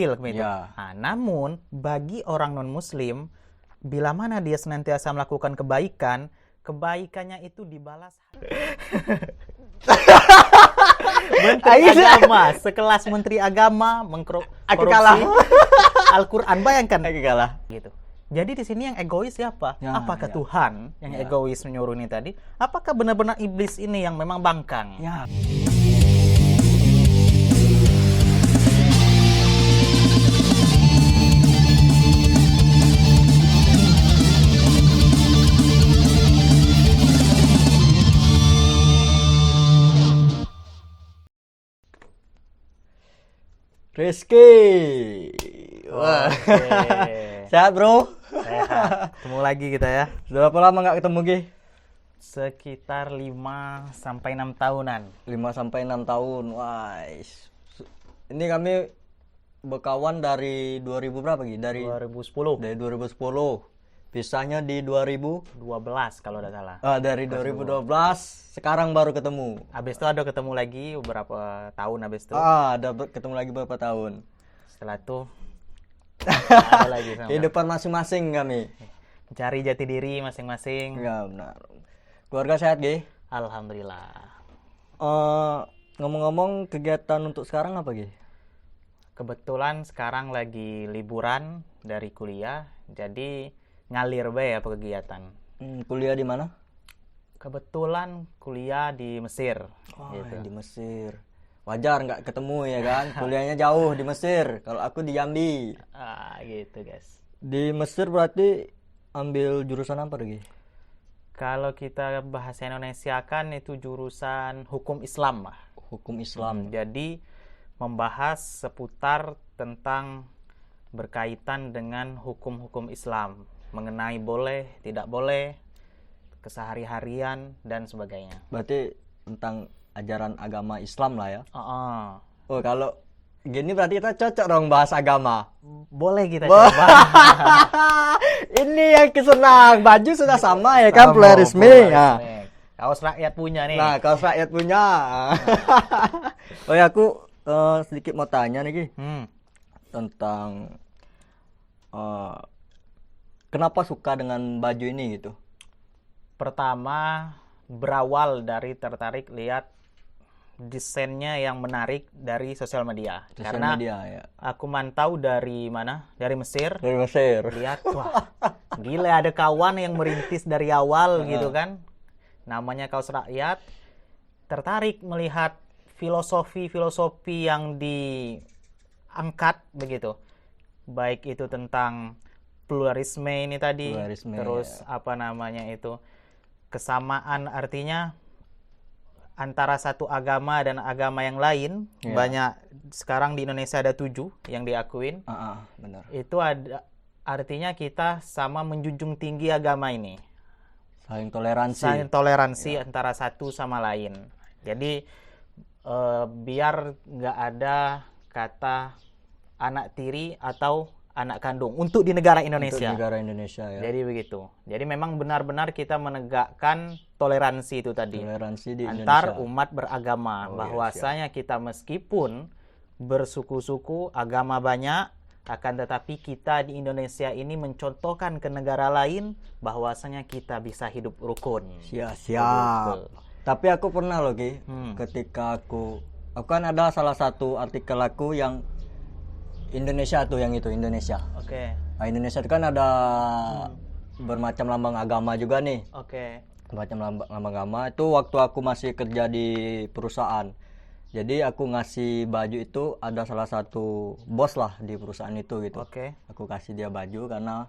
gitu. Ya. Nah, namun bagi orang non-muslim, bila mana dia senantiasa melakukan kebaikan, kebaikannya itu dibalas. Menteri Agama, sekelas Menteri Agama Aku kalah. Al-Quran, bayangkan. Aku kalah. Gitu. Jadi di sini yang egois siapa? Ya, Apakah ya. Tuhan yang egois menyuruh ini tadi? Apakah benar-benar iblis ini yang memang bangkang? Ya. Rizky. Wah. Oke. Sehat, bro? Sehat. Ketemu lagi kita ya. Sudah berapa lama nggak ketemu, Ki? Sekitar 5-6 tahunan. 5-6 tahun. Wah. Ini kami berkawan dari 2000 berapa, Ki? Dari 2010. Dari 2010. Pisahnya di 2012 kalau tidak salah. Dari 2012 sekarang baru ketemu. Habis itu ada ketemu lagi beberapa tahun habis itu. Ada ketemu lagi beberapa tahun. Setelah itu ada lagi sama. Kehidupan masing-masing kami. Mencari jati diri masing-masing. Ya benar. Keluarga sehat, Gi? Alhamdulillah. Ngomong-ngomong kegiatan untuk sekarang apa, Gi? Kebetulan sekarang lagi liburan dari kuliah, jadi ngalir be apa kegiatan. Kuliah di mana? Kebetulan kuliah di Mesir. Gitu. Di Mesir. Wajar nggak ketemu ya kan? Kuliahnya jauh di Mesir. Kalau aku di Jambi. Gitu guys. Di Mesir berarti ambil jurusan apa lagi? Kalau kita bahasa Indonesia kan itu jurusan hukum Islam lah. Hukum Islam. Jadi membahas seputar tentang berkaitan dengan hukum-hukum Islam. Mengenai boleh, tidak boleh, kesehari-harian, dan sebagainya. Berarti tentang ajaran agama Islam lah ya? Oh, kalau gini berarti kita cocok dong bahas agama. Boleh kita coba. Ini yang kesenang. Baju sudah sama ya kan, pluralisme. Kaos rakyat punya nih. Nah, kaos rakyat punya. Oh ya, aku sedikit mau tanya nih, Ki. Tentang kenapa suka dengan baju ini gitu? Pertama, berawal dari tertarik lihat desainnya yang menarik dari sosial media. Karena ya. aku mantau dari mana? Dari Mesir. Dari Mesir. Lihat, wah, gila ada kawan yang merintis dari awal gitu kan. Namanya Kaos Rakyat. Tertarik melihat filosofi yang diangkat begitu. Baik itu tentang pluralisme ini tadi, terus apa namanya itu, kesamaan artinya antara satu agama dan agama yang lain. Banyak sekarang di Indonesia ada 7 yang diakuin. Benar. Itu ada artinya kita sama menjunjung tinggi agama ini. Saling toleransi antara satu sama lain. Jadi biar nggak ada kata anak tiri atau anak kandung untuk di negara Indonesia. Ya. Jadi begitu. Jadi memang benar-benar kita menegakkan toleransi itu tadi. Toleransi di antar Indonesia. Umat beragama. Bahwasanya kita meskipun bersuku-suku, agama banyak, akan tetapi kita di Indonesia ini mencontohkan ke negara lain bahwasanya kita bisa hidup rukun. Siap. Tapi aku pernah loh, Ki, ketika aku kan ada salah satu artikel aku yang Indonesia tuh, yang itu Indonesia. Oke. Nah, Indonesia itu kan ada bermacam lambang agama juga nih. Oke. Bermacam lambang agama itu waktu aku masih kerja di perusahaan. Jadi aku ngasih baju itu, ada salah satu bos lah di perusahaan itu gitu. Oke. Aku kasih dia baju karena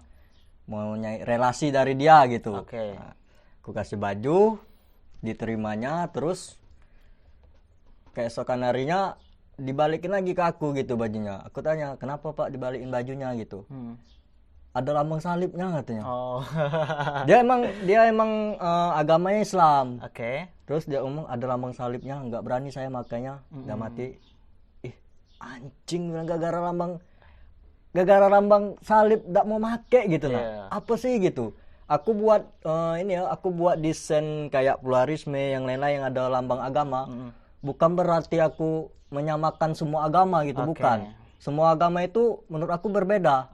mau nyari relasi dari dia gitu. Oke. Nah, aku kasih baju, diterimanya, terus keesokan harinya dibalikin lagi ke aku gitu bajunya. Aku tanya, kenapa Pak dibalikin bajunya gitu? Ada lambang salibnya katanya. Dia emang agamanya Islam. Oke. Terus dia ngomong ada lambang salibnya, nggak berani saya makanya, nggak mati. Anjing, gara-gara lambang salib nggak mau make gitu lah. Apa sih gitu? Aku buat aku buat desain kayak pluralisme yang lain-lain yang ada lambang agama. Bukan berarti aku menyamakan semua agama gitu, bukan. semua agama itu menurut aku berbeda.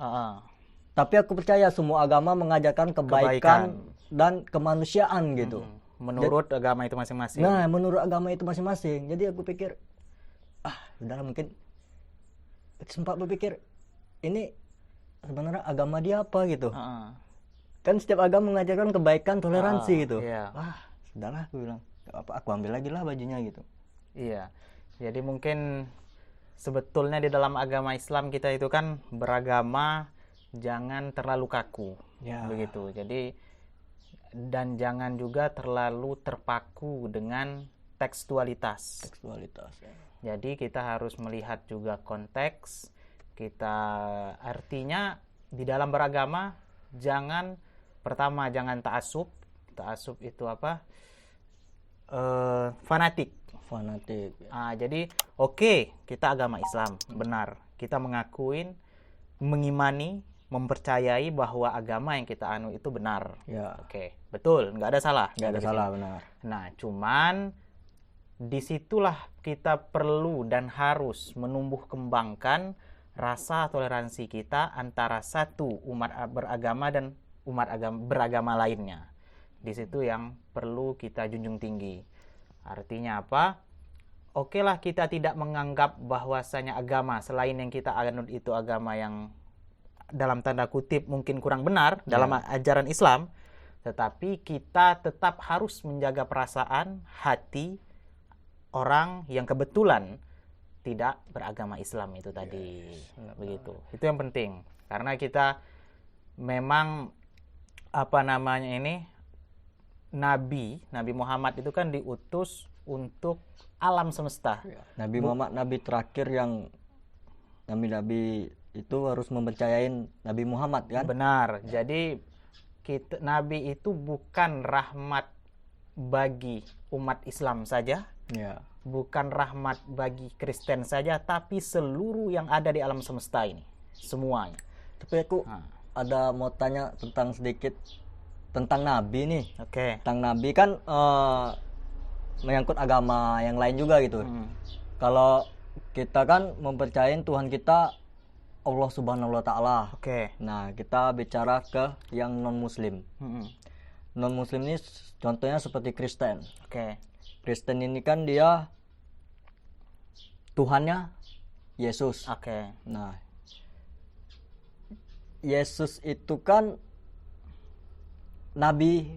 Tapi aku percaya semua agama mengajarkan kebaikan dan kemanusiaan gitu. Menurut agama itu masing-masing. Nah, menurut agama itu masing-masing. Jadi aku pikir, udahlah, mungkin sempat berpikir, ini sebenarnya agama dia apa gitu. Kan setiap agama mengajarkan kebaikan, toleransi gitu. Sudahlah, aku bilang, gak apa, aku ambil lagi lah bajunya gitu. Iya, jadi mungkin sebetulnya di dalam agama Islam kita itu kan beragama jangan terlalu kaku, begitu. Jadi dan jangan juga terlalu terpaku dengan tekstualitas. Jadi kita harus melihat juga konteks. Kita artinya di dalam beragama jangan ta'assub. Ta'assub itu apa? Fanatik. Jadi kita agama Islam, benar. Kita mengimani, mempercayai bahwa agama yang kita anu itu benar. Betul, nggak ada salah. Nggak ada salah, benar. Nah, cuman disitulah kita perlu dan harus menumbuh kembangkan rasa toleransi kita antara satu umat beragama dan umat beragama lainnya. Di situ yang perlu kita junjung tinggi. Artinya apa? Lah, kita tidak menganggap bahwasanya agama selain yang kita anut itu agama yang dalam tanda kutip mungkin kurang benar dalam ajaran Islam, tetapi kita tetap harus menjaga perasaan hati orang yang kebetulan tidak beragama Islam itu tadi. Begitu. Itu yang penting. Karena kita memang Nabi Muhammad itu kan diutus untuk alam semesta. Nabi Muhammad nabi terakhir yang nabi-nabi itu harus mempercayain Nabi Muhammad kan? Benar. Jadi Nabi itu bukan rahmat bagi umat Islam saja, bukan rahmat bagi Kristen saja, tapi seluruh yang ada di alam semesta ini, semuanya. Tapi aku ada mau tanya sedikit tentang Nabi nih. Tentang Nabi kan menyangkut agama yang lain juga gitu. Kalau kita kan mempercayain Tuhan kita Allah Subhanahu wa Ta'ala. Nah, kita bicara ke yang non-Muslim. Non-Muslim ini contohnya seperti Kristen. Kristen ini kan dia Tuhannya Yesus. Nah, Yesus itu kan Nabi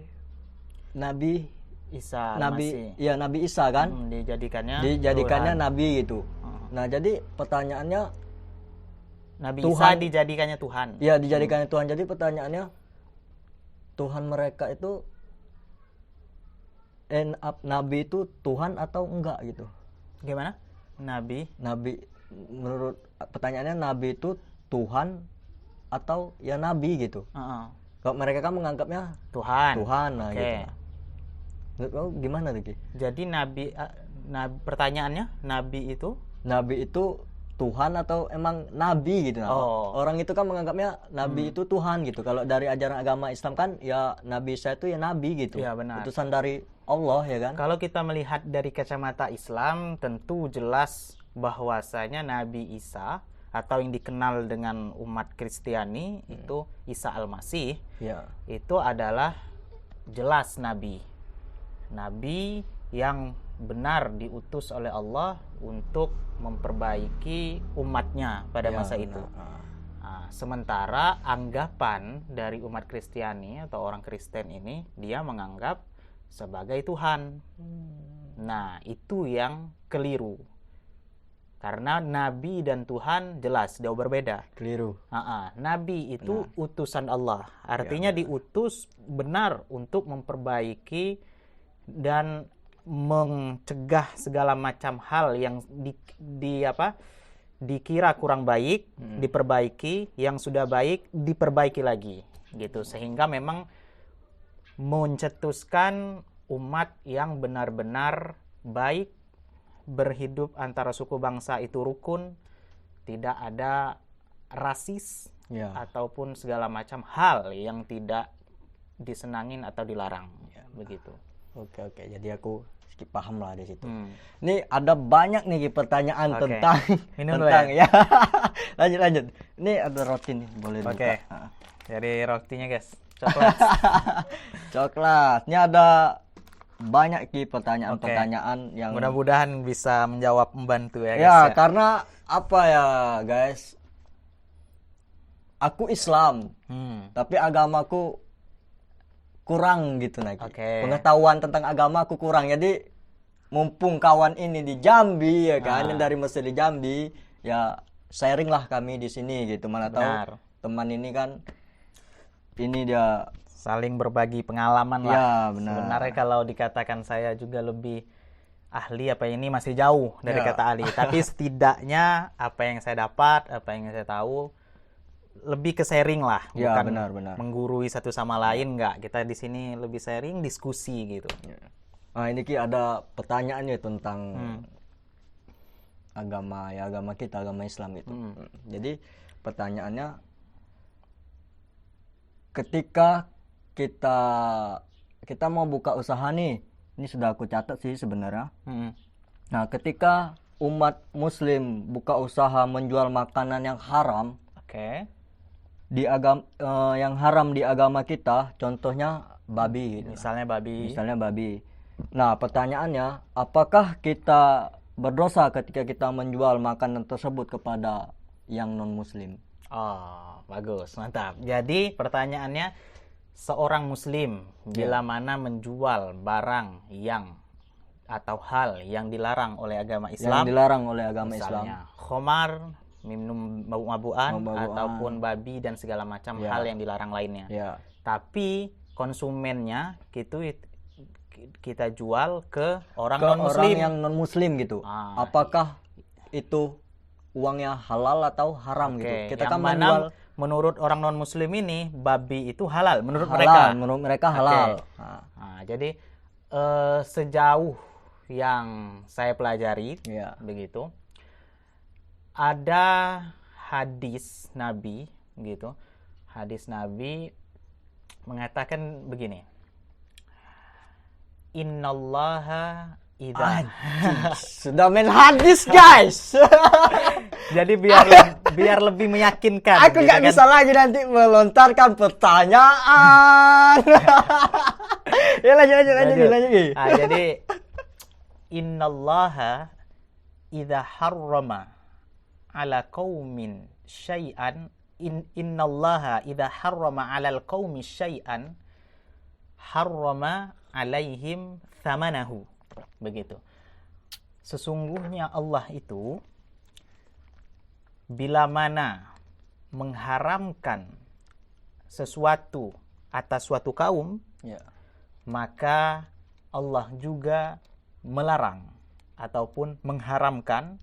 Isa. Nabi Isa kan? Dijadikannya Nabi gitu. Nah, jadi pertanyaannya Nabi Isa dijadikannya Tuhan. Iya, dijadikannya Tuhan. Jadi pertanyaannya, Tuhan mereka itu Nabi itu Tuhan atau enggak gitu? Gimana? Nabi menurut pertanyaannya, Nabi itu Tuhan atau ya Nabi gitu? Kalau mereka kan menganggapnya Tuhan nah gitu. Menurut kamu gimana Riki? Jadi pertanyaannya Nabi itu Tuhan atau emang Nabi gitu. Orang itu kan menganggapnya Nabi itu Tuhan gitu. Kalau dari ajaran agama Islam kan ya Nabi Isa itu ya Nabi gitu. Benar. Utusan dari Allah ya kan. Kalau kita melihat dari kacamata Islam, tentu jelas bahwasanya Nabi Isa atau yang dikenal dengan umat Kristiani itu Isa Al-Masih, itu adalah jelas Nabi yang benar diutus oleh Allah untuk memperbaiki umatnya pada masa itu. Sementara anggapan dari umat Kristiani atau orang Kristen ini, dia menganggap sebagai Tuhan. Nah, itu yang keliru. Karena Nabi dan Tuhan jelas jauh berbeda. Keliru. Nabi itu utusan Allah. Artinya diutus benar untuk memperbaiki dan mencegah segala macam hal yang dikira kurang baik, diperbaiki, yang sudah baik diperbaiki lagi gitu, sehingga memang mencetuskan umat yang benar-benar baik, berhidup antara suku bangsa itu rukun, tidak ada rasis ataupun segala macam hal yang tidak disenangin atau dilarang, begitu. Oke, jadi aku paham lah di situ. Ini ada banyak nih pertanyaan tentang minum tentang ya. lanjut. Ini ada roti nih, boleh dibuka. Jadi rotinya guys, coklat. Coklat. Ini ada banyak ki pertanyaan-pertanyaan yang mudah-mudahan bisa menjawab, membantu ya guys. Ya, karena apa ya guys? Aku Islam, tapi agamaku kurang gitu lagi. Pengetahuan tentang agama aku kurang. Jadi mumpung kawan ini di Jambi ya kan, yang dari Mesir di Jambi, ya sharing lah kami di sini gitu. Mana tahu teman ini kan ini dia saling berbagi pengalaman lah. Ya, benar. Sebenarnya kalau dikatakan saya juga lebih ahli apa ini masih jauh dari kata ahli, tapi setidaknya apa yang saya dapat, apa yang saya tahu lebih ke sharing lah, bukan benar. menggurui satu sama lain, enggak. Kita di sini lebih sharing, diskusi gitu. Nah, ini Ki ada pertanyaan ya tentang agama kita, agama Islam gitu. Jadi pertanyaannya, ketika kita mau buka usaha nih, ini sudah aku catat sih sebenarnya. Nah, ketika umat Muslim buka usaha menjual makanan yang haram, di yang haram di agama kita, contohnya babi gitu. Misalnya babi. Nah, pertanyaannya, apakah kita berdosa ketika kita menjual makanan tersebut kepada yang non muslim? Oh, bagus, mantap. Jadi pertanyaannya, seorang muslim bila mana menjual barang yang atau hal yang dilarang oleh agama Islam, misalnya khamar, minum mabuk-mabukan, ataupun babi dan segala macam hal yang dilarang lainnya. Tapi konsumennya kita jual ke orang non-muslim. Orang yang non-muslim gitu. Apakah itu uangnya halal atau haram gitu? Kita kan menjual, menurut orang non-muslim ini babi itu halal menurut mereka halal. Jadi sejauh yang saya pelajari begitu, ada hadis Nabi gitu. Hadis Nabi mengatakan begini. Innallaha idza sudah main hadis guys. Jadi biar lebih meyakinkan. Aku nggak bisa lagi nanti melontarkan pertanyaan. Ya lanjut. Jadi innallaha idza harrama ala qaumin syai'an innallaha idza harrama 'alal qaumi syai'an harrama 'alaihim thamanahu. Begitu. Sesungguhnya Allah itu bila mana mengharamkan sesuatu atas suatu kaum, maka Allah juga melarang ataupun mengharamkan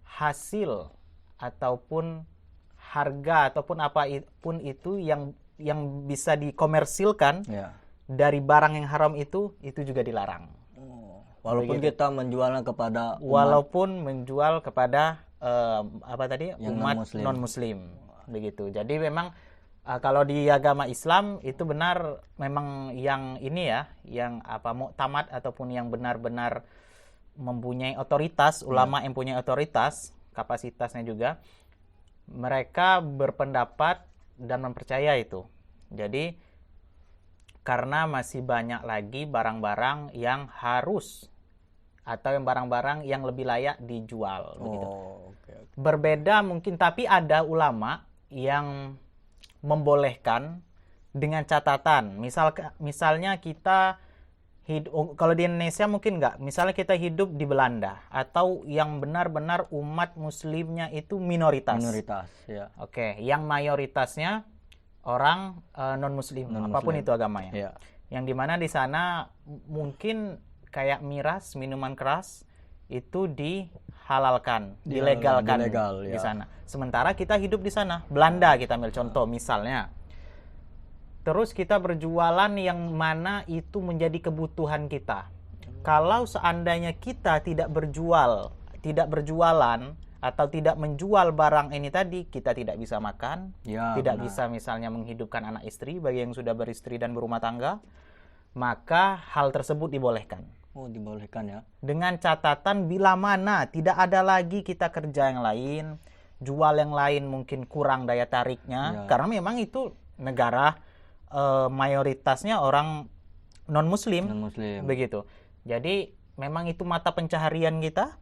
hasil ataupun harga ataupun apapun itu yang bisa dikomersilkan dari barang yang haram itu juga dilarang. Walaupun kita menjualnya kepada menjual kepada umat non-muslim begitu. Jadi memang kalau di agama Islam itu benar memang yang ini ya, yang muktamad ataupun yang benar-benar mempunyai otoritas, ulama yang punya otoritas, kapasitasnya juga, mereka berpendapat dan mempercaya itu. Jadi karena masih banyak lagi barang-barang yang harus atau yang barang-barang yang lebih layak dijual begitu. Berbeda mungkin, tapi ada ulama yang membolehkan dengan catatan. Misalnya kita kalau di Indonesia mungkin enggak. Misalnya kita hidup di Belanda atau yang benar-benar umat muslimnya itu minoritas. Yang mayoritasnya orang non-muslim, apapun itu agamanya. Yang dimana di sana mungkin kayak miras, minuman keras itu dihalalkan, dilegalkan di sana. Sementara kita hidup di sana, Belanda kita ambil contoh misalnya. Terus kita berjualan yang mana itu menjadi kebutuhan kita. Kalau seandainya kita tidak berjualan atau tidak menjual barang ini tadi, kita tidak bisa makan, bisa misalnya menghidupkan anak istri bagi yang sudah beristri dan berumah tangga. maka hal tersebut dibolehkan. Oh, dibolehkan ya. Dengan catatan bila mana tidak ada lagi kita kerja yang lain, jual yang lain mungkin kurang daya tariknya, karena memang itu negara mayoritasnya orang non-muslim, begitu. Jadi memang itu mata pencaharian kita,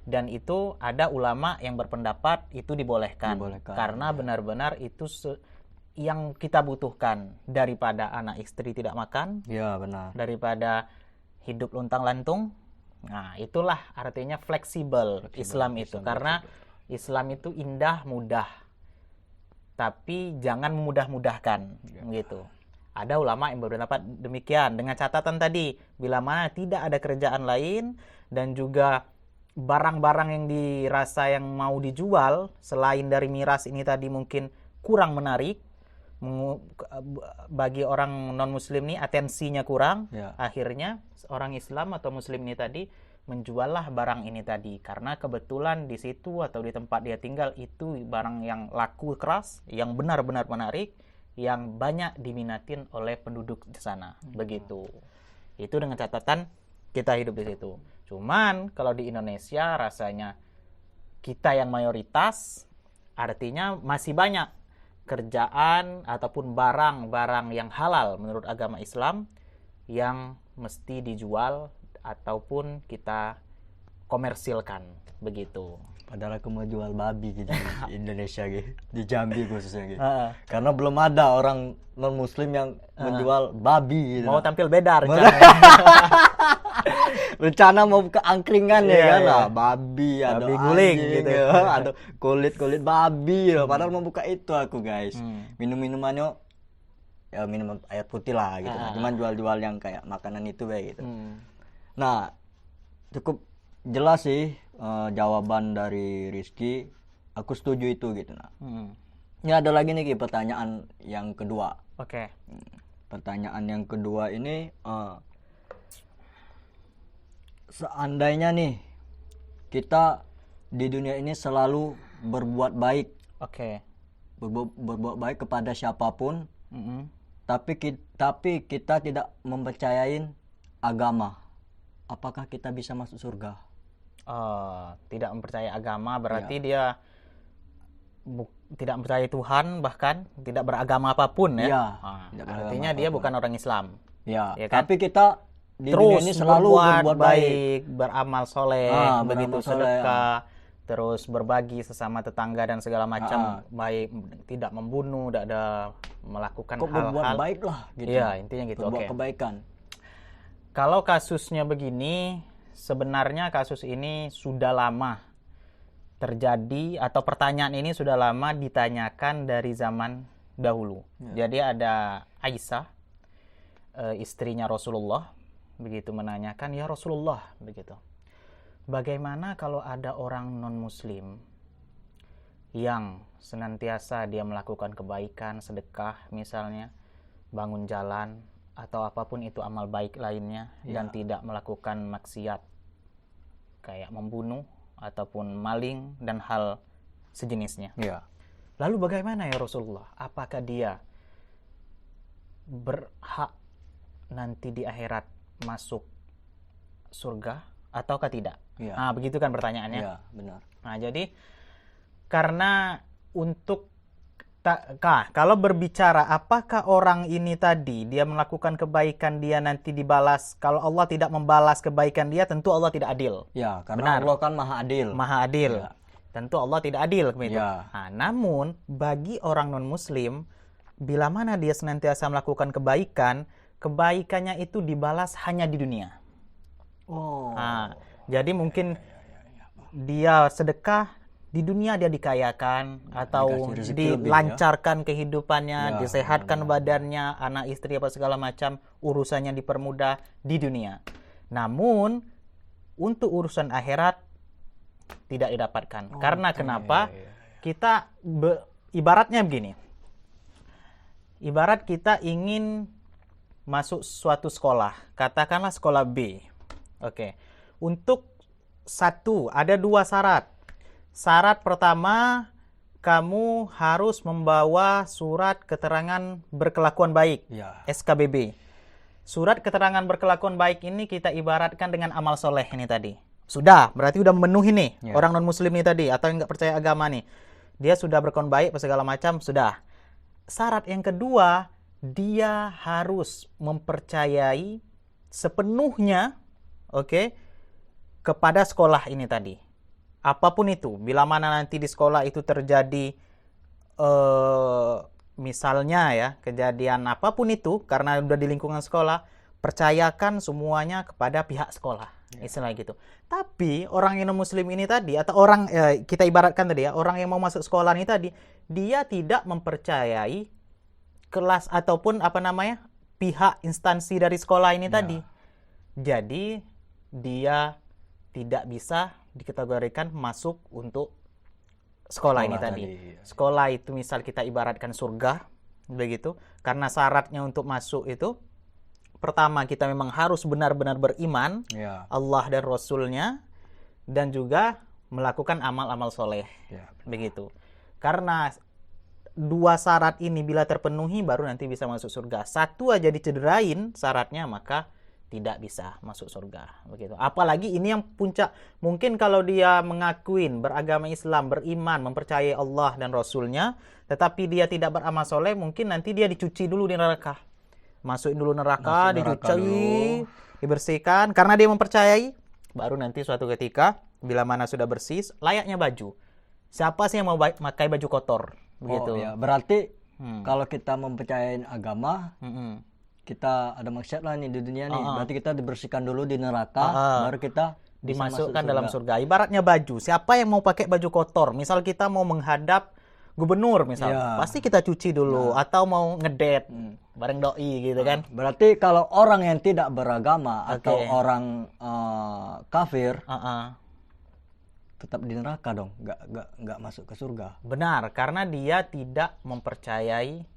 dan itu ada ulama yang berpendapat itu dibolehkan. Karena benar-benar itu yang kita butuhkan, daripada anak istri tidak makan, ya benar, daripada hidup luntang-lantung. Nah, itulah artinya fleksibel Islam itu, karena Islam itu indah, mudah, tapi jangan memudah-mudahkan, gitu. Ada ulama yang berpendapat demikian, dengan catatan tadi, bila mana tidak ada kerjaan lain dan juga barang-barang yang dirasa yang mau dijual selain dari miras ini tadi mungkin kurang menarik bagi orang non-muslim ini, atensinya kurang, akhirnya orang Islam atau muslim ini tadi menjuallah barang ini tadi, karena kebetulan di situ atau di tempat dia tinggal itu barang yang laku keras, yang benar-benar menarik, yang banyak diminatin oleh penduduk di sana. Begitu. Itu dengan catatan kita hidup di situ. Cuman kalau di Indonesia rasanya kita yang mayoritas, artinya masih banyak kerjaan ataupun barang-barang yang halal menurut agama Islam yang mesti dijual ataupun kita komersilkan, begitu. Padahal aku mau jual babi gitu di Indonesia gitu, di Jambi khususnya gitu. Karena belum ada orang non muslim yang menjual babi gitu. Mau tampil beda rencana mau buka angkringan ya kan lah, babi ada guling gitu. Ada kulit babi loh. Padahal mau buka itu aku guys. Minum-minumannya ya minum air putih lah gitu. Cuman jual-jual yang kayak makanan itu kayak gitu. Nah, cukup jelas sih jawaban dari Rizky, aku setuju itu gitu. Nah, ini ada lagi nih pertanyaan yang kedua. Oke. Pertanyaan yang kedua ini, seandainya nih kita di dunia ini selalu berbuat baik, berbuat baik kepada siapapun, tapi kita tidak mempercayai agama, apakah kita bisa masuk surga? Tidak mempercayai agama berarti dia tidak mempercayai Tuhan, bahkan tidak beragama apapun ya. Artinya dia bukan orang Islam. Ya kan? Tapi kita di terus dunia ini selalu berbuat baik, beramal soleh, begitu sedekah, terus berbagi sesama tetangga dan segala macam, baik, tidak membunuh, tidak ada melakukan hal-hal. Berbuat baik lah gitu. Iya, intinya gitu. Berbuat kebaikan. Kalau kasusnya begini, sebenarnya kasus ini sudah lama terjadi, atau pertanyaan ini sudah lama ditanyakan dari zaman dahulu. Jadi ada Aisyah, istrinya Rasulullah, begitu menanyakan, ya Rasulullah, begitu, bagaimana kalau ada orang non-muslim yang senantiasa dia melakukan kebaikan, sedekah misalnya, bangun jalan, atau apapun itu amal baik lainnya, dan tidak melakukan maksiat kayak membunuh ataupun maling dan hal sejenisnya. Lalu bagaimana ya Rasulullah? Apakah dia berhak nanti di akhirat masuk surga ataukah tidak? Begitu kan pertanyaannya. Benar. Nah, jadi karena untuk kalau berbicara apakah orang ini tadi dia melakukan kebaikan, dia nanti dibalas, kalau Allah tidak membalas kebaikan dia, tentu Allah tidak adil. Ya, karena Allah kan maha adil. Maha adil. Tentu Allah tidak adil begitu. Nah, namun bagi orang non muslim, bila mana dia senantiasa melakukan kebaikan, kebaikannya itu dibalas hanya di dunia. Jadi mungkin dia sedekah, di dunia dia dikayakan, atau dilancarkan kehidupannya, disehatkan badannya, anak istri apa segala macam, urusannya dipermudah di dunia. Namun untuk urusan akhirat tidak didapatkan. Karena kenapa? Kita ibaratnya begini. Ibarat kita ingin masuk suatu sekolah, katakanlah sekolah B. Untuk ada 2 syarat. Syarat pertama, kamu harus membawa surat keterangan berkelakuan baik, SKBB. surat keterangan berkelakuan baik ini kita ibaratkan dengan amal soleh ini tadi. Sudah, berarti udah memenuhi nih orang non-muslim ini tadi, atau yang nggak percaya agama nih. Dia sudah berkelakuan baik, segala macam, sudah. Syarat yang kedua, dia harus mempercayai sepenuhnya, kepada sekolah ini tadi. Apapun itu, bila mana nanti di sekolah itu terjadi misalnya ya, kejadian apapun itu karena udah di lingkungan sekolah, percayakan semuanya kepada pihak sekolah. Istilah gitu. Tapi orang yang non-muslim ini tadi, atau orang kita ibaratkan tadi ya, orang yang mau masuk sekolah ini tadi, dia tidak mempercayai kelas ataupun pihak instansi dari sekolah ini tadi. Jadi dia tidak bisa dikategorikan masuk untuk sekolah ini tadi. Sekolah itu misal kita ibaratkan surga, begitu. Karena syaratnya untuk masuk itu, pertama kita memang harus benar-benar beriman Allah dan Rasulnya, dan juga melakukan amal-amal soleh, begitu. Karena dua syarat ini bila terpenuhi baru nanti bisa masuk surga. Satu aja dicederain syaratnya, maka tidak bisa masuk surga, begitu. Apalagi ini yang puncak. Mungkin kalau dia mengakuin beragama Islam, beriman, mempercayai Allah dan Rasulnya, tetapi dia tidak beramal soleh, mungkin nanti dia dicuci dulu di neraka. Masukin dulu neraka, dicuci, dibersihkan. Karena dia mempercayai, baru nanti suatu ketika, bila mana sudah bersih, layaknya baju. Siapa sih yang mau pakai baju kotor? Begitu. Berarti kalau kita mempercayai agama, kita ada maksiat lah nih di dunia nih. Berarti kita dibersihkan dulu di neraka, baru kita dimasukkan dalam surga. Ibaratnya baju. Siapa yang mau pakai baju kotor? Misal kita mau menghadap gubernur misal, pasti kita cuci dulu. Atau mau ngedet bareng doi gitu kan. Berarti kalau orang yang tidak beragama atau orang kafir, tetap di neraka dong, nggak masuk ke surga. Benar, karena dia tidak mempercayai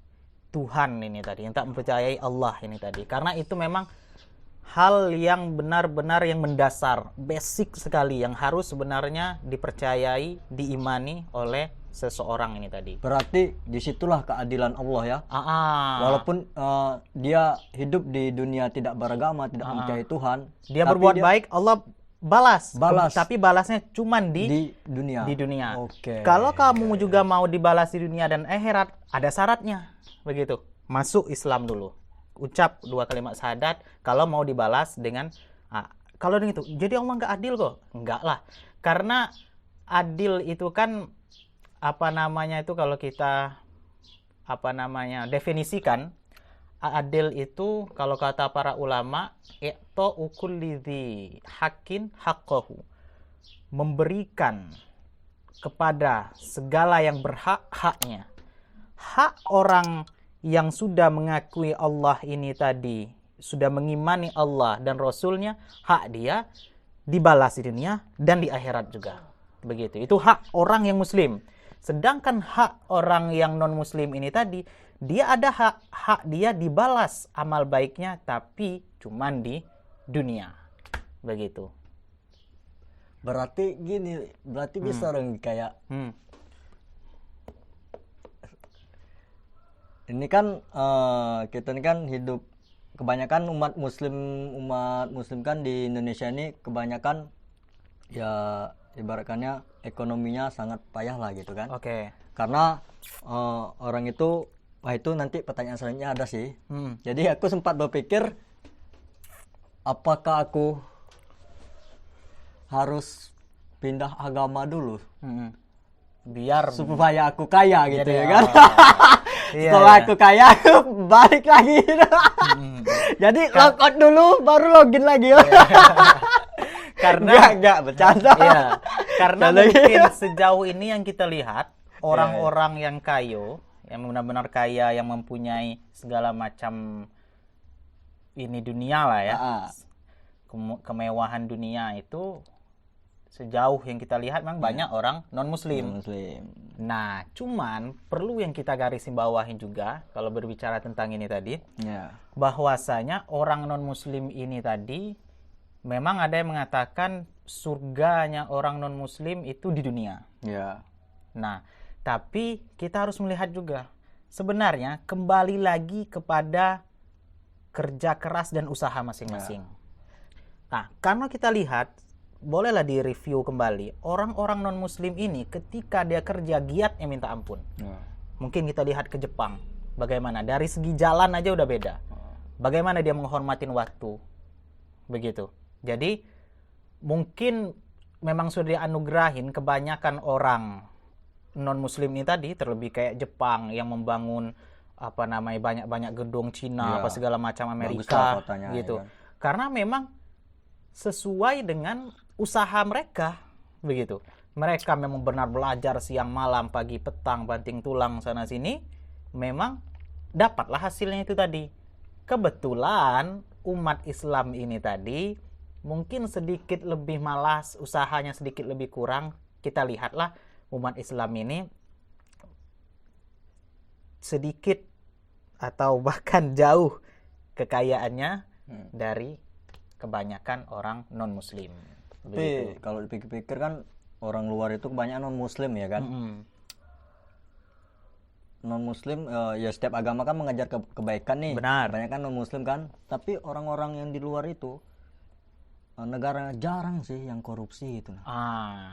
Tuhan ini tadi, yang tak mempercayai Allah ini tadi. Karena itu memang hal yang benar-benar yang mendasar, basic sekali, yang harus sebenarnya dipercayai, diimani oleh seseorang ini tadi. Berarti disitulah keadilan Allah ya. Walaupun dia hidup di dunia tidak beragama, tidak mempercayai Tuhan, dia berbuat baik, Allah balas. Tapi balasnya cuman di dunia. Kalau kamu juga mau dibalas di dunia dan akhirat, ada syaratnya. Begitu. Masuk Islam dulu. Ucap 2 kalimat syahadat kalau mau dibalas dengan kalau begitu. Jadi Allah nggak adil kok. Enggak lah. Karena adil itu kan itu kalau kita definisikan, adil itu kalau kata para ulama, i'ta kulli dzi haqqin haqqahu. Memberikan kepada segala yang berhak haknya. Hak orang yang sudah mengakui Allah ini tadi, sudah mengimani Allah dan Rasulnya, hak dia dibalas di dunia dan di akhirat juga. Begitu. Itu hak orang yang muslim. Sedangkan hak orang yang non-muslim ini tadi, dia ada hak dia dibalas amal baiknya, tapi cuman di dunia. Begitu. Berarti gini, bisa dong kayak ini kan kita ini kan hidup, kebanyakan umat muslim kan di Indonesia ini kebanyakan ya ibaratkannya ekonominya sangat payah lah gitu kan. Karena orang itu nanti pertanyaan selanjutnya ada sih. Jadi aku sempat berpikir, apakah aku harus pindah agama dulu biar supaya aku kaya gitu ya kan. Setelah aku kaya, aku balik lagi. Jadi logout dulu, baru login lagi. Karena enggak bercanda. Karena mungkin sejauh ini yang kita lihat, orang-orang yang kaya, yang benar-benar kaya, yang mempunyai segala macam ini dunia lah ya, kemewahan dunia itu, sejauh yang kita lihat memang banyak orang non-muslim. Nah, cuman perlu yang kita garisin bawahin juga kalau berbicara tentang ini tadi, bahwasanya orang non-muslim ini tadi memang ada yang mengatakan surganya orang non-muslim itu di dunia. Nah, tapi kita harus melihat juga sebenarnya kembali lagi kepada kerja keras dan usaha masing-masing. Nah, karena kita lihat, bolehlah direview kembali, orang-orang non-muslim ini ketika dia kerja giatnya minta ampun. Mungkin kita lihat ke Jepang, bagaimana dari segi jalan aja udah beda. Bagaimana dia menghormatin waktu, begitu. Jadi mungkin memang sudah dianugerahin kebanyakan orang non-muslim ini tadi, terlebih kayak Jepang yang membangun banyak gedung Cina, apa segala macam, Amerika gitu. Ya kan? Karena memang sesuai dengan usaha mereka, begitu. Mereka memang benar belajar siang malam, pagi petang, banting tulang sana sini, memang dapatlah hasilnya itu tadi. Kebetulan umat Islam ini tadi mungkin sedikit lebih malas, usahanya sedikit lebih kurang. Kita lihatlah umat Islam ini sedikit atau bahkan jauh kekayaannya dari kebanyakan orang non-muslim. Tapi kalau dipikir-pikir kan orang luar itu kebanyakan non-muslim ya kan. Non-muslim ya setiap agama kan mengajar kebaikan nih. Benar. Kebanyakan non-muslim kan. Tapi orang-orang yang di luar itu negara jarang sih yang korupsi gitu.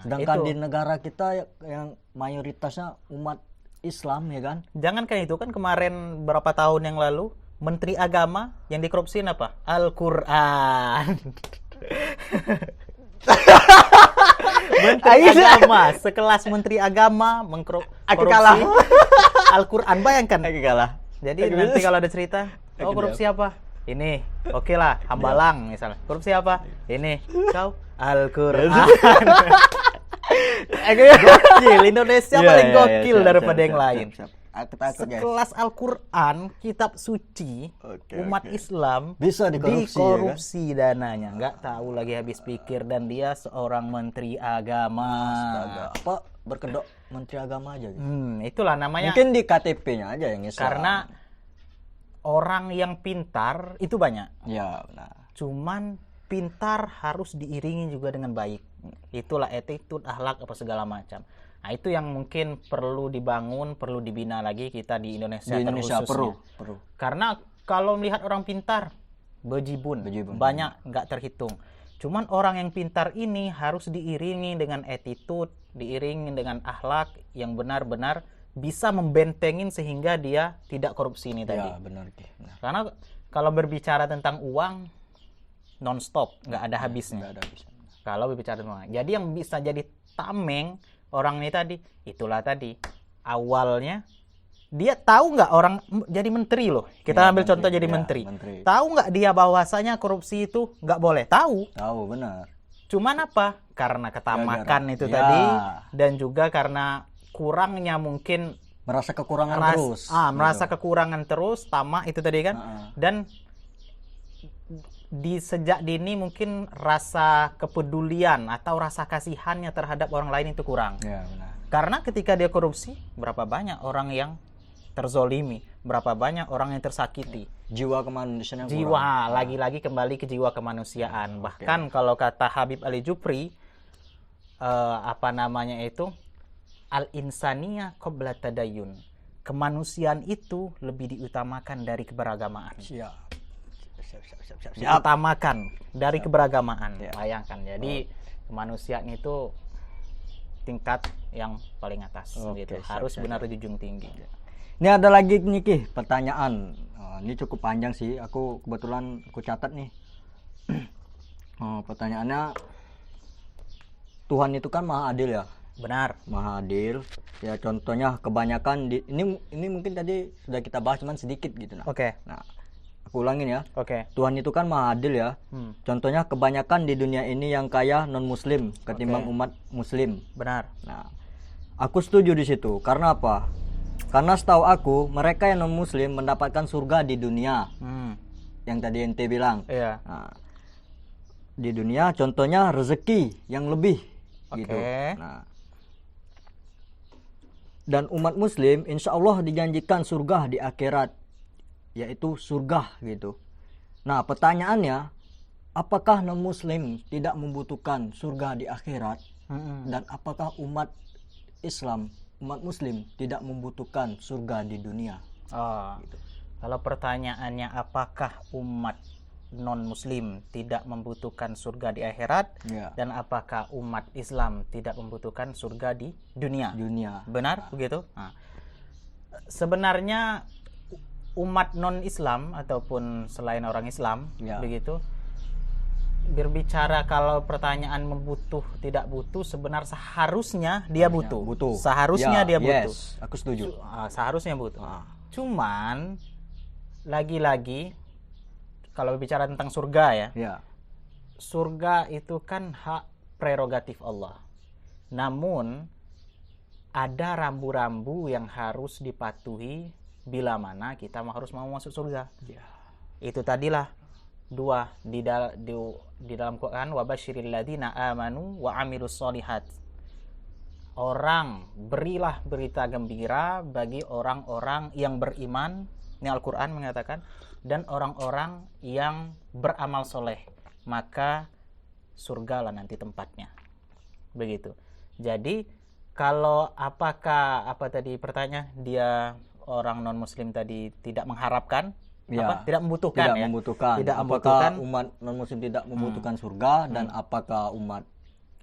Sedangkan di negara kita yang mayoritasnya umat Islam ya kan. Jangankan itu kan, kemarin berapa tahun yang lalu Menteri Agama yang dikorupsiin apa? Al-Quran. Menteri Agama, sekelas Menteri Agama mengkorupsi Al-Quran, bayangkan. Aku kalah. Jadi nanti kalau ada cerita, korupsi apa? Ini, oke lah, Hambalang misalnya. Korupsi apa? Ini, kau Al-Quran. Gokil, Indonesia paling gokil daripada yang lain. Sekelas Al-Quran, kitab suci umat Islam, bisa dikorupsi ya kan? Dananya. Nggak tahu lagi habis pikir, dan dia seorang Menteri Agama. Apa berkedok Menteri Agama aja gitu. Itulah namanya. Mungkin di KTP-nya aja yang Islam. Karena orang yang pintar itu banyak. Ya, benar. Cuman pintar harus diiringi juga dengan baik. Itulah attitude, akhlak, apa segala macam. Nah, itu yang mungkin perlu dibangun, perlu dibina lagi kita di Indonesia, perlu. Karena kalau melihat orang pintar, bejibun. Banyak, nggak terhitung. Cuman orang yang pintar ini harus diiringi dengan attitude, diiringi dengan akhlak yang benar-benar bisa membentengin sehingga dia tidak korupsi ini tadi. Ya, benar. Karena kalau berbicara tentang uang, non-stop, nggak ada habisnya. Kalau berbicara tentang uang. Jadi yang bisa jadi tameng orang ini tadi, itulah tadi. Awalnya, dia tahu nggak orang jadi menteri loh. Kita ambil contoh jadi menteri. Tahu nggak dia bahwasanya korupsi itu nggak boleh? Tahu. Tahu, benar. Cuman apa? Karena ketamakan itu tadi. Dan juga karena kurangnya mungkin merasa kekurangan terus. Merasa kekurangan terus, tamak itu tadi kan. Dan di sejak dini mungkin rasa kepedulian atau rasa kasihannya terhadap orang lain itu kurang. Ya, benar. Karena ketika dia korupsi, berapa banyak orang yang terzolimi, berapa banyak orang yang tersakiti. Jiwa kemanusiaan. Lagi-lagi kembali ke jiwa kemanusiaan. Bahkan kalau kata Habib Ali Jupri, al-insaniyah qabla tadayun. Kemanusiaan itu lebih diutamakan dari keberagamaan. Siap. Diutamakan dari keberagamaan. Bayangkan. Jadi kemanusiaan itu tingkat yang paling atas gitu. Harus benar dijunjung tinggi. Ini ada lagi nih Ki, pertanyaan. Ini cukup panjang sih. Aku kebetulan catat nih. Pertanyaannya, Tuhan itu kan maha adil ya. Benar. Maha adil. Ya contohnya kebanyakan ini mungkin tadi sudah kita bahas cuman sedikit gitu nah. Nah, aku ulangin ya. Tuhan itu kan maha adil ya. Contohnya kebanyakan di dunia ini yang kaya non muslim ketimbang umat muslim. Benar. Nah, aku setuju di situ. Karena apa? Karena setahu aku mereka yang non muslim mendapatkan surga di dunia. Yang tadi ente bilang. Nah, di dunia contohnya rezeki yang lebih gitu. Nah, dan umat muslim insya Allah dijanjikan surga di akhirat, yaitu surga gitu. Nah, pertanyaannya, apakah non muslim tidak membutuhkan surga di akhirat? Dan apakah umat Islam, umat muslim tidak membutuhkan surga di dunia? Gitu. Kalau pertanyaannya apakah umat non-muslim tidak membutuhkan surga di akhirat, dan apakah umat Islam tidak membutuhkan surga di dunia? Benar begitu? Nah, sebenarnya umat non-Islam ataupun selain orang Islam begitu, berbicara kalau pertanyaan membutuh tidak butuh, sebenarnya seharusnya dia butuh. Seharusnya dia butuh. Aku setuju. Seharusnya butuh. Cuman lagi-lagi kalau bicara tentang surga surga itu kan hak prerogatif Allah. Namun ada rambu-rambu yang harus dipatuhi bila mana kita harus mau masuk surga. Itu tadilah dua di dalam Quran, wabasyiril ladzina amanu wa amilus sholihat. Berilah berita gembira bagi orang-orang yang beriman, ini Al-Quran mengatakan, dan orang-orang yang beramal soleh, maka surga lah nanti tempatnya. Begitu. Jadi kalau apa tadi pertanyaan, dia orang non muslim tadi tidak mengharapkan, tidak membutuhkan, apakah umat non muslim tidak membutuhkan surga, dan apakah umat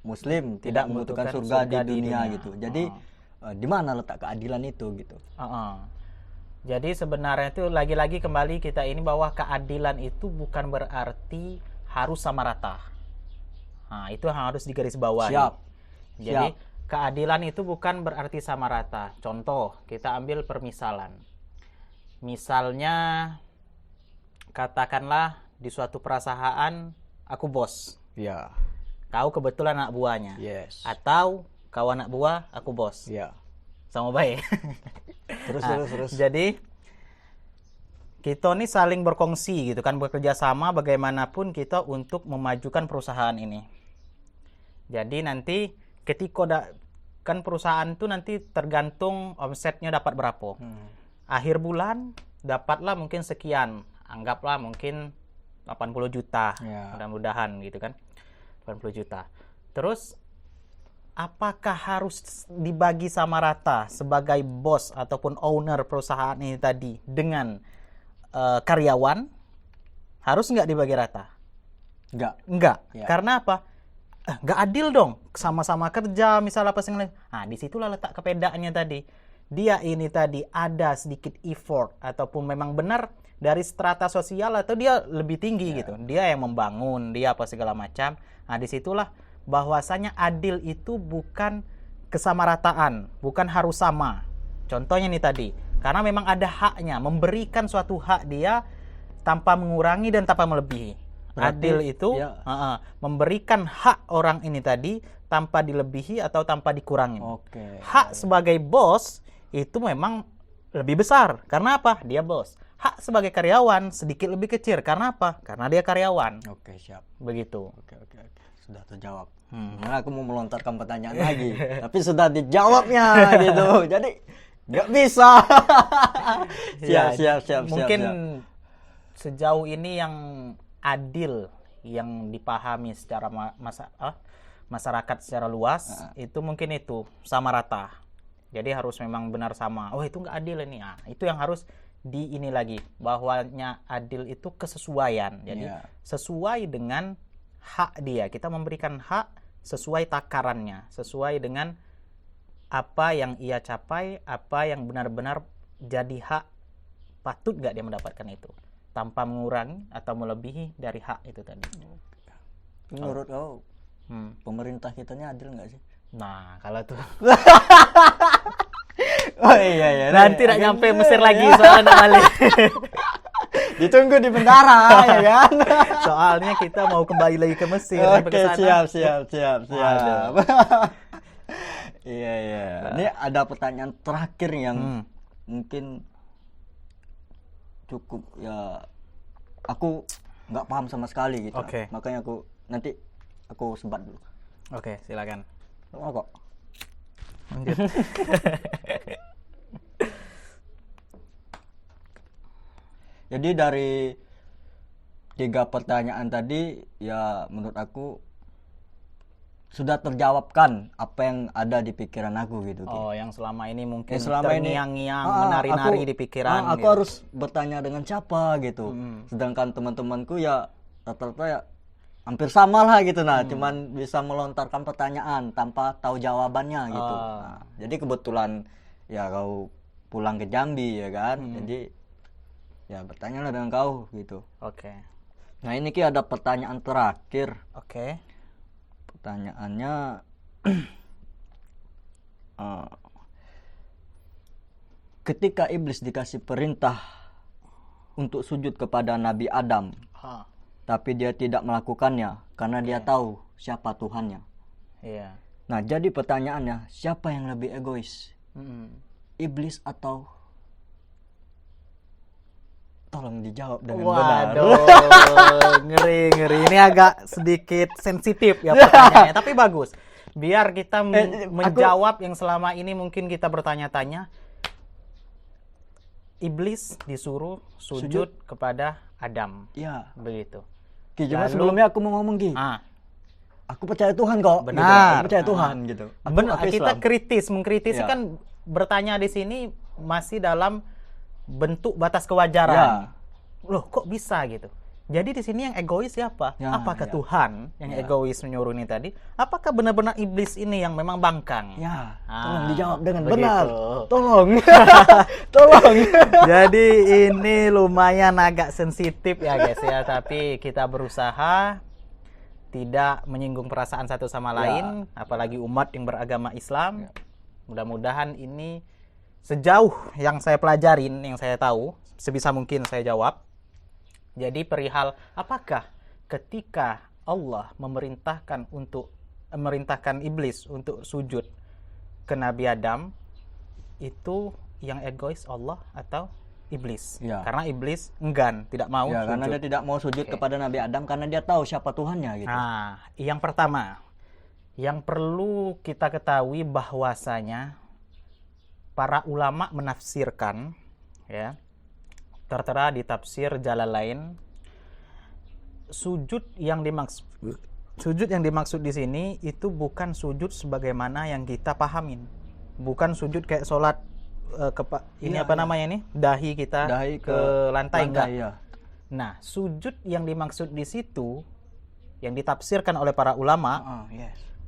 muslim tidak membutuhkan surga di dunia gitu. Jadi di mana letak keadilan itu gitu. Jadi sebenarnya itu lagi-lagi kembali kita ini bahwa keadilan itu bukan berarti harus sama rata. Nah, itu yang harus digarisbawahi. Jadi keadilan itu bukan berarti sama rata. Contoh, kita ambil permisalan. Misalnya katakanlah di suatu perusahaan aku bos. Kau kebetulan anak buahnya. Atau kau anak buah, aku bos. Sama baik. Terus. Jadi kita ini saling berkongsi gitu kan, bekerja sama bagaimanapun kita untuk memajukan perusahaan ini. Jadi nanti ketika kan perusahaan itu nanti tergantung omsetnya dapat berapa. Akhir bulan dapatlah mungkin sekian, anggaplah mungkin 80 juta, mudah-mudahan gitu kan, 80 juta. Terus apakah harus dibagi sama rata sebagai bos ataupun owner perusahaan ini tadi dengan karyawan? Harus nggak dibagi rata? Nggak. Karena apa? Nggak adil dong. Sama-sama kerja, misalnya apa sih? Nah, disitulah letak kepedaannya tadi. Dia ini tadi ada sedikit effort ataupun memang benar dari strata sosial atau dia lebih tinggi gitu. Dia yang membangun, dia apa segala macam. Nah, disitulah bahwasanya adil itu bukan kesamarataan, bukan harus sama. Contohnya nih tadi, karena memang ada haknya, memberikan suatu hak dia tanpa mengurangi dan tanpa melebihi. Adil itu memberikan hak orang ini tadi tanpa dilebihi atau tanpa dikurangi. Hak sebagai bos itu memang lebih besar. Karena apa? Dia bos. Hak sebagai karyawan sedikit lebih kecil. Karena apa? Karena dia karyawan. Siap. Begitu. Sudah terjawab. Aku mau melontarkan pertanyaan lagi, tapi sudah dijawabnya gitu. Jadi nggak bisa. Siap. Mungkin sejauh ini yang adil yang dipahami secara masyarakat secara luas itu mungkin itu sama rata. Jadi harus memang benar sama. Oh, itu nggak adil ini. Nah, itu yang harus ini lagi, bahwanya adil itu kesesuaian. Jadi sesuai dengan hak dia. Kita memberikan hak sesuai takarannya, sesuai dengan apa yang ia capai, apa yang benar-benar jadi hak, patut nggak dia mendapatkan itu, tanpa mengurangi atau melebihi dari hak itu tadi. Menurut kau, pemerintah kita ini adil nggak sih? Nah, kalau tuh iya. Nanti nak nyampe Mesir lagi soalnya balik. Ditunggu di bendara ya kan. Soalnya kita mau kembali lagi ke Mesir. Siap. Iya. Ini ada pertanyaan terakhir yang mungkin cukup ya, aku nggak paham sama sekali gitu. Makanya nanti aku sebat dulu. Silakan. Mau kok. Lanjut. Jadi dari 3 pertanyaan tadi ya, menurut aku sudah terjawabkan apa yang ada di pikiran aku gitu. Oh, yang selama ini mungkin selama ini terngiang-ngiang, menari-nari di pikiran. Aku gitu. harus bertanya dengan siapa gitu. Sedangkan teman-temanku ya rata-rata ya hampir sama lah gitu, nah cuman bisa melontarkan pertanyaan tanpa tahu jawabannya gitu. Nah, jadi kebetulan ya kau pulang ke Jambi ya kan, jadi ya bertanyalah dengan kau gitu. Oke. Nah ini Ki ada pertanyaan terakhir. Oke. Pertanyaannya ketika iblis dikasih perintah untuk sujud kepada Nabi Adam, tapi dia tidak melakukannya karena dia tahu siapa Tuhannya. Iya. Nah jadi pertanyaannya, siapa yang lebih egois? Iblis atau? Tolong dijawab dengan benar. Waduh, ngeri. Ini agak sedikit sensitif ya pertanyaannya, tapi bagus. Biar kita menjawab yang selama ini mungkin kita bertanya-tanya. Iblis disuruh sujud kepada Adam. Ya. Begitu. Ki, cuma sebelumnya aku mau ngomong Ki. Aku percaya Tuhan kok. Benar. Gitu. Aku percaya Tuhan gitu. Benar. Kita mengkritisi kan bertanya di sini masih dalam bentuk batas kewajaran. Loh, kok bisa gitu? Jadi di sini yang egois siapa? Apakah Tuhan yang egois menyuruh ini tadi? Apakah benar-benar iblis ini yang memang bangkang? Ya, tolong dijawab dengan begitu. Benar. Tolong. Tolong. Jadi ini lumayan agak sensitif ya guys ya, tapi kita berusaha tidak menyinggung perasaan satu sama lain, apalagi umat yang beragama Islam. Mudah-mudahan ini sejauh yang saya pelajarin, yang saya tahu, sebisa mungkin saya jawab. Jadi perihal apakah ketika Allah memerintahkan iblis untuk sujud ke Nabi Adam, itu yang egois Allah atau iblis? Karena iblis enggan, tidak mau sujud. Karena dia tidak mau sujud kepada Nabi Adam karena dia tahu siapa Tuhannya gitu. Nah, yang pertama, yang perlu kita ketahui bahwasanya para ulama menafsirkan, ya, tertera di tafsir Jalalain, sujud yang dimaksud di sini itu bukan sujud sebagaimana yang kita pahamin, bukan sujud kayak sholat dahi kita ke lantai enggak. Nah, sujud yang dimaksud di situ, yang ditafsirkan oleh para ulama,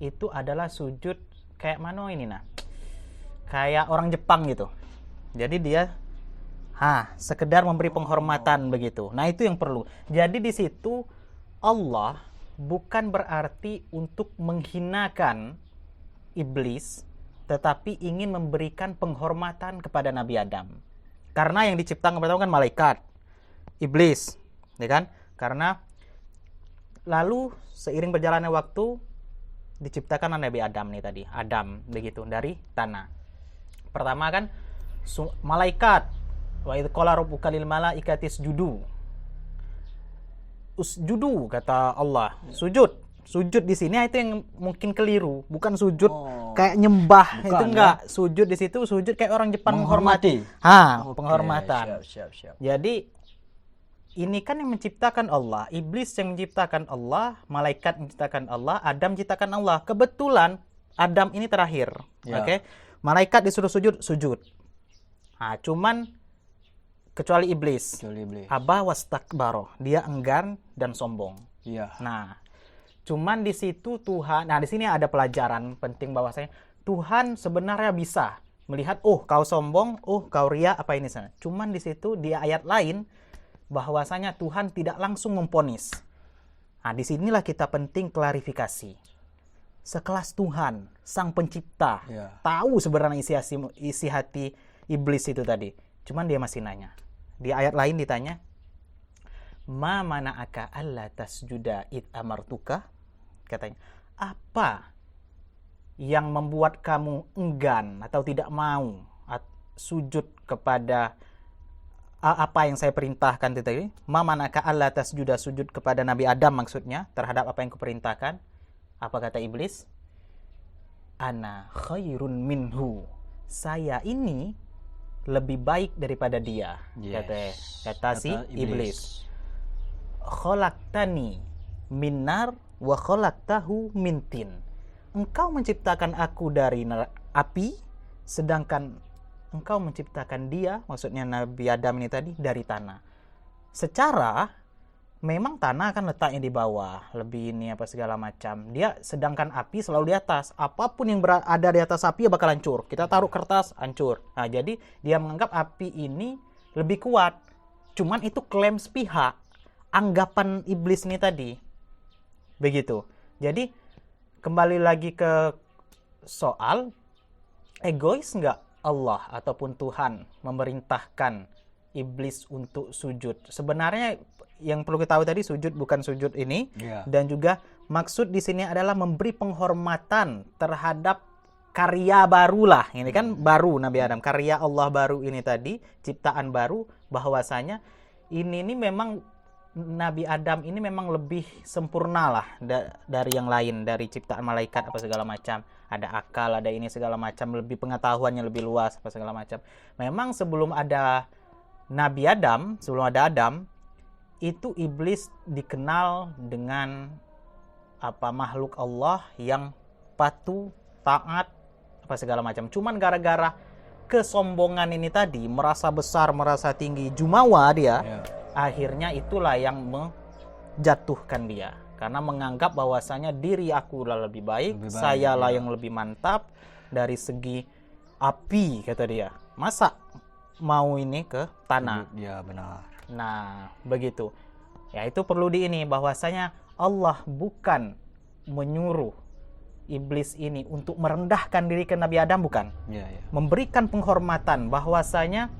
itu adalah sujud kayak mana ini kayak orang Jepang gitu. Jadi dia sekedar memberi penghormatan begitu. Nah, itu yang perlu. Jadi di situ Allah bukan berarti untuk menghinakan iblis, tetapi ingin memberikan penghormatan kepada Nabi Adam. Karena yang diciptakan pertama kan malaikat, iblis, ya kan? Karena lalu seiring berjalannya waktu diciptakan Nabi Adam nih tadi, Adam begitu dari tanah. Pertama kan malaikat, wa idz qala rabbuka lil malaikati usjudu kata Allah, sujud di sini itu yang mungkin keliru, bukan sujud kayak nyembah, itu enggak. Sujud di situ sujud kayak orang Jepang menghormati. Penghormatan. Siap. Jadi ini kan yang menciptakan Allah, iblis yang menciptakan Allah, malaikat menciptakan Allah, Adam menciptakan Allah. Kebetulan Adam ini terakhir. Oke. Malaikat disuruh sujud. Cuman kecuali iblis. Aba wastakbaro, dia enggan dan sombong. Nah, cuman di situ Tuhan, di sini ada pelajaran penting bahwasanya Tuhan sebenarnya bisa melihat, kau sombong, kau ria, apa ini sana. Cuman di situ di ayat lain bahwasanya Tuhan tidak langsung memponis. Disinilah kita penting klarifikasi. Sekelas Tuhan, Sang Pencipta, tahu sebenarnya isi hati iblis itu tadi. Cuman dia masih nanya. Di ayat lain ditanya, ma mana'aka alla tasjuda id amartuka? Katanya, apa yang membuat kamu enggan atau tidak mau sujud kepada apa yang saya perintahkan tadi? Ma mana'aka alla tasjuda, sujud kepada Nabi Adam maksudnya, terhadap apa yang kuperintahkan. Apa kata iblis? Ana khairun minhu. Saya ini lebih baik daripada dia. Kata si iblis. Khalaqtani min nar wa khalaqtahu min tin. engkau menciptakan aku dari api, sedangkan engkau menciptakan dia, maksudnya Nabi Adam ini tadi, dari tanah. Secara memang tanah kan letaknya di bawah, lebih ini apa segala macam. Dia sedangkan api selalu di atas. Apapun yang ada di atas api ya bakal hancur. Kita taruh kertas, hancur. Nah, jadi dia menganggap api ini lebih kuat. Cuman itu klaim sepihak. Anggapan iblis ini tadi. Begitu. Jadi kembali lagi ke soal egois nggak Allah ataupun Tuhan memerintahkan iblis untuk sujud. Sebenarnya yang perlu kita tahu tadi, sujud bukan sujud ini, dan juga maksud di sini adalah memberi penghormatan terhadap karya baru lah. Ini kan baru Nabi Adam, karya Allah baru ini tadi, ciptaan baru, bahwasanya ini memang Nabi Adam ini memang lebih sempurna lah dari yang lain, dari ciptaan malaikat apa segala macam. Ada akal, ada ini segala macam, lebih pengetahuannya lebih luas apa segala macam. Memang sebelum ada Nabi Adam, sebelum ada Adam, itu iblis dikenal dengan makhluk Allah yang patuh, taat, apa segala macam. Cuman gara-gara kesombongan ini tadi, merasa besar, merasa tinggi, jumawa dia, akhirnya itulah yang menjatuhkan dia. Karena menganggap bahwasanya diri aku lah lebih baik, saya lah yang lebih mantap dari segi api, kata dia. Masa mau ini ke tanah? Ya, benar. Nah, begitu. Ya, itu perlu bahwasanya Allah bukan menyuruh iblis ini untuk merendahkan diri ke Nabi Adam, bukan. Memberikan penghormatan bahwasanya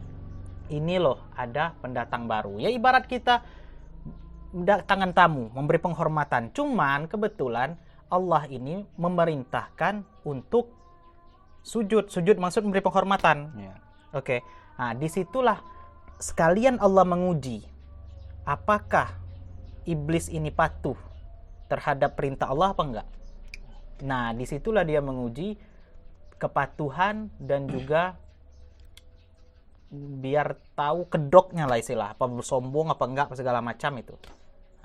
ini loh ada pendatang baru. Ya ibarat kita tangan tamu, memberi penghormatan. Cuman kebetulan Allah ini memerintahkan untuk sujud. Sujud maksud memberi penghormatan. Oke. Nah, disitulah sekalian Allah menguji apakah iblis ini patuh terhadap perintah Allah apa enggak. Nah, disitulah dia menguji kepatuhan dan juga biar tahu kedoknya lah istilah, apa sombong apa enggak, apa segala macam itu.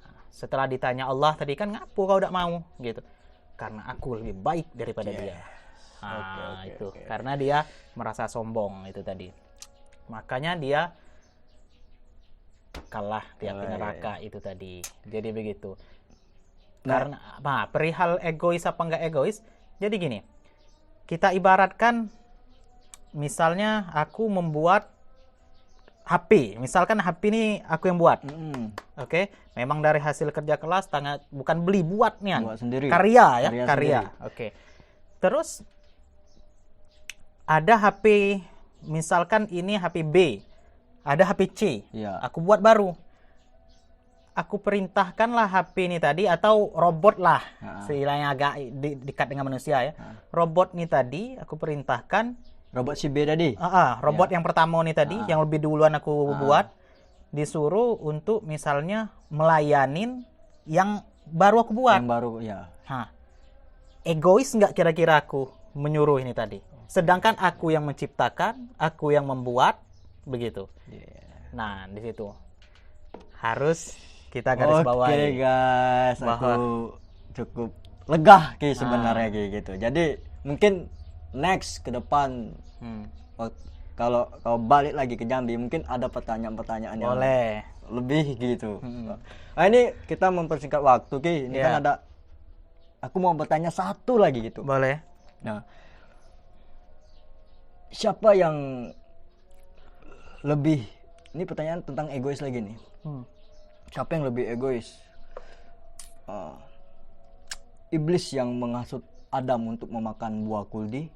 Nah, setelah ditanya Allah tadi kan, ngapu kau tidak mau gitu, karena aku lebih baik daripada dia. Nah, itu karena dia merasa sombong itu tadi, makanya dia kalah di api neraka itu tadi. Jadi begitu. Karena perihal egois apa enggak egois, jadi gini, kita ibaratkan misalnya aku membuat HP, misalkan HP ini aku yang buat. Oke, memang dari hasil kerja kelas, bukan beli, buat nih, buat sendiri. Karya. Oke. Terus ada HP, misalkan ini HP B, ada HP C, aku buat baru. Aku perintahkanlah HP ini tadi, atau robot lah, istilahnya agak dekat dengan manusia ya. Robot ini tadi aku perintahkan. Robot si B tadi? Robot yang pertama ini tadi, yang lebih duluan aku buat, disuruh untuk misalnya melayanin yang baru aku buat. Yang baru, Egois nggak kira-kira aku menyuruh ini tadi? Sedangkan aku yang menciptakan, aku yang membuat, begitu. Nah, di situ harus kita garis bawahi. Oke guys, aku cukup lega sebenarnya gitu. Jadi mungkin next ke depan, kalau kau balik lagi ke Jambi, mungkin ada pertanyaan-pertanyaan yang lebih gitu. Nah, ini kita mempersingkat waktu, Ini kan ada, aku mau bertanya satu lagi gitu. Boleh. Nah, siapa yang lebih, ini pertanyaan tentang egois lagi nih. Siapa yang lebih egois? Iblis yang menghasut Adam untuk memakan buah kuldi,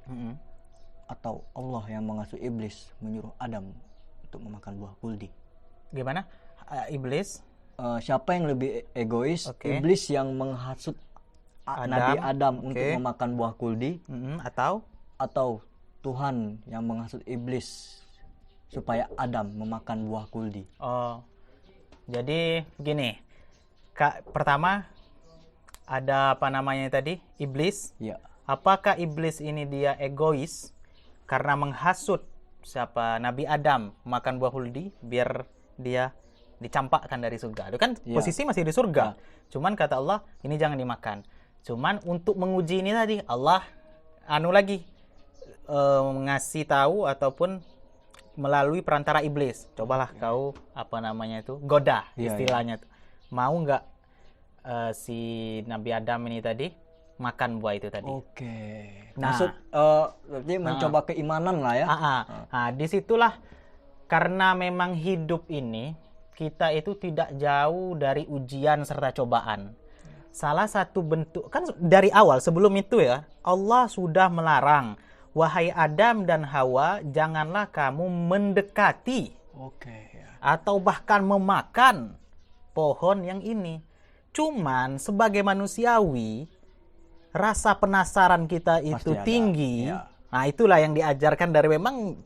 atau Allah yang menghasut iblis menyuruh Adam untuk memakan buah kuldi? Gimana? Iblis? Siapa yang lebih egois? Iblis yang menghasut Nabi Adam untuk memakan buah kuldi, atau Tuhan yang menghasut iblis supaya Adam memakan buah kuldi? Jadi begini, pertama ada tadi, iblis. Apakah iblis ini dia egois karena menghasut Nabi Adam makan buah kuldi biar dia dicampakkan dari surga? Itu kan posisi masih di surga. Cuman kata Allah, ini jangan dimakan. Cuman untuk menguji ini tadi Allah ngasih tahu ataupun melalui perantara iblis. Cobalah kau goda istilahnya. Mau nggak si Nabi Adam ini tadi makan buah itu tadi? Oke. Maksud berarti mencoba keimanan lah ya. Nah, disitulah karena memang hidup ini kita itu tidak jauh dari ujian serta cobaan. Salah satu bentuk, kan dari awal sebelum itu ya, Allah sudah melarang, wahai Adam dan Hawa, janganlah kamu mendekati atau bahkan memakan pohon yang ini. Cuman sebagai manusiawi, rasa penasaran kita itu pasti tinggi. Ya. Nah, itulah yang diajarkan dari memang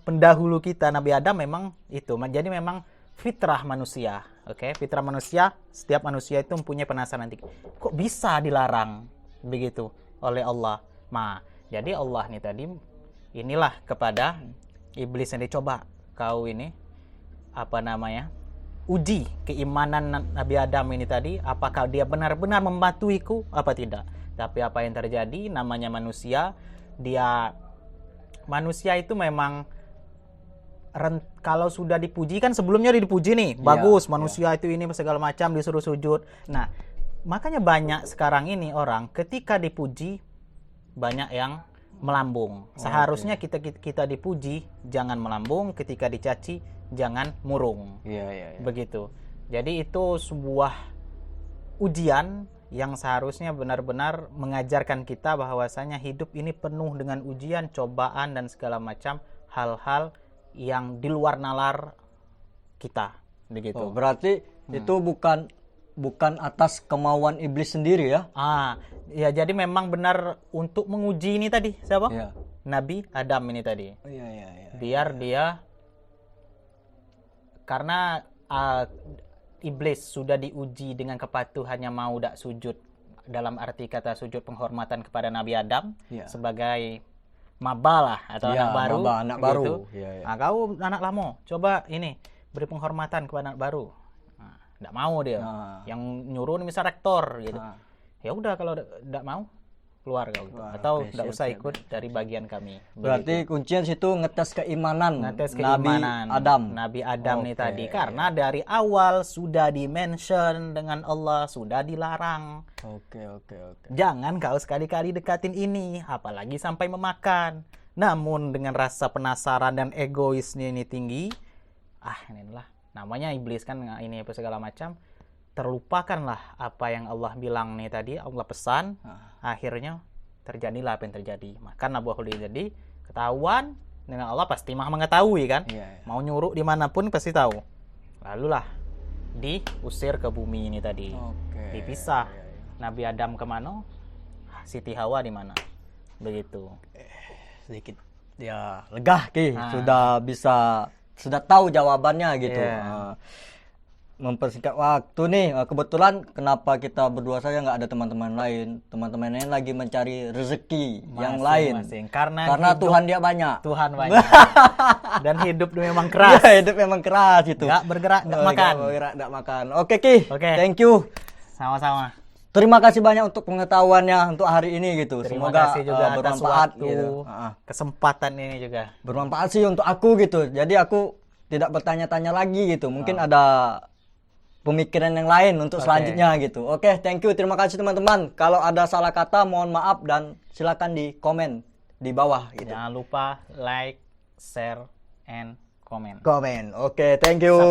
pendahulu kita Nabi Adam memang itu. Jadi memang fitrah manusia. Fitrah manusia, setiap manusia itu mempunyai penasaran tinggi. Kok bisa dilarang begitu oleh Allah? Nah, jadi Allah nih tadi inilah kepada iblis yang dicoba kau ini uji keimanan Nabi Adam ini tadi, apakah dia benar-benar mematuhiku apa tidak. Tapi apa yang terjadi, namanya manusia, manusia itu memang kalau sudah dipuji, kan sebelumnya dipuji nih, bagus, manusia itu ini segala macam, disuruh sujud. Nah, makanya banyak sekarang ini orang ketika dipuji banyak yang melambung. Seharusnya kita dipuji jangan melambung, ketika dicaci jangan murung. Begitu. Jadi itu sebuah ujian yang seharusnya benar-benar mengajarkan kita bahwasanya hidup ini penuh dengan ujian, cobaan dan segala macam hal-hal yang di luar nalar kita, begitu. Berarti itu bukan atas kemauan iblis sendiri ya? Ya jadi memang benar untuk menguji ini tadi siapa? Nabi Adam ini tadi. Biar dia, karena iblis sudah diuji dengan kepatuhannya, mau tidak sujud, dalam arti kata sujud penghormatan kepada Nabi Adam sebagai maba atau anak baru. Anak baru. Nah, kau anak lama, coba ini beri penghormatan kepada anak baru. Tidak mau dia. Yang nyuruh misal rektor gitu. Ya udah, kalau tidak mau keluar kau gitu. Atau tidak usah ikut dari bagian kami. Berarti kuncinya situ ngetes keimanan. Nabi Adam nih tadi, karena dari awal sudah di-mention dengan Allah, sudah dilarang. Jangan kau sekali-kali dekatin ini, apalagi sampai memakan. Namun dengan rasa penasaran dan egoisnya ini tinggi, inilah namanya iblis kan, ini apa segala macam. Terlupakanlah apa yang Allah bilang nih tadi, Allah pesan, akhirnya terjadilah apa yang terjadi. Makan buah ini jadi ketahuan dengan Allah, pasti maha mengetahui kan. Mau nyuruh dimanapun pasti tahu. Lalulah diusir ke bumi ini tadi. Dipisah. Nabi Adam kemana, Siti Hawa di mana, begitu. Sedikit ya lega sudah tahu jawabannya gitu. Mempersingkat waktu nih, kebetulan kenapa kita berdua saja, nggak ada teman-teman lain lagi mencari rezeki yang lain, karena Tuhan dia banyak dan hidup memang keras. Hidup memang keras itu, nggak bergerak nggak makan. Oke, thank you, sama-sama. Terima kasih banyak untuk pengetahuannya untuk hari ini gitu. Terima Semoga kasih juga bermanfaat atas waktu, gitu. Kesempatan ini juga bermanfaat sih untuk aku gitu. Jadi aku tidak bertanya-tanya lagi gitu. Mungkin ada pemikiran yang lain untuk selanjutnya gitu. Thank you, terima kasih teman-teman. Kalau ada salah kata mohon maaf dan silakan di komen di bawah gitu. Jangan lupa like, share, and comment. Thank you.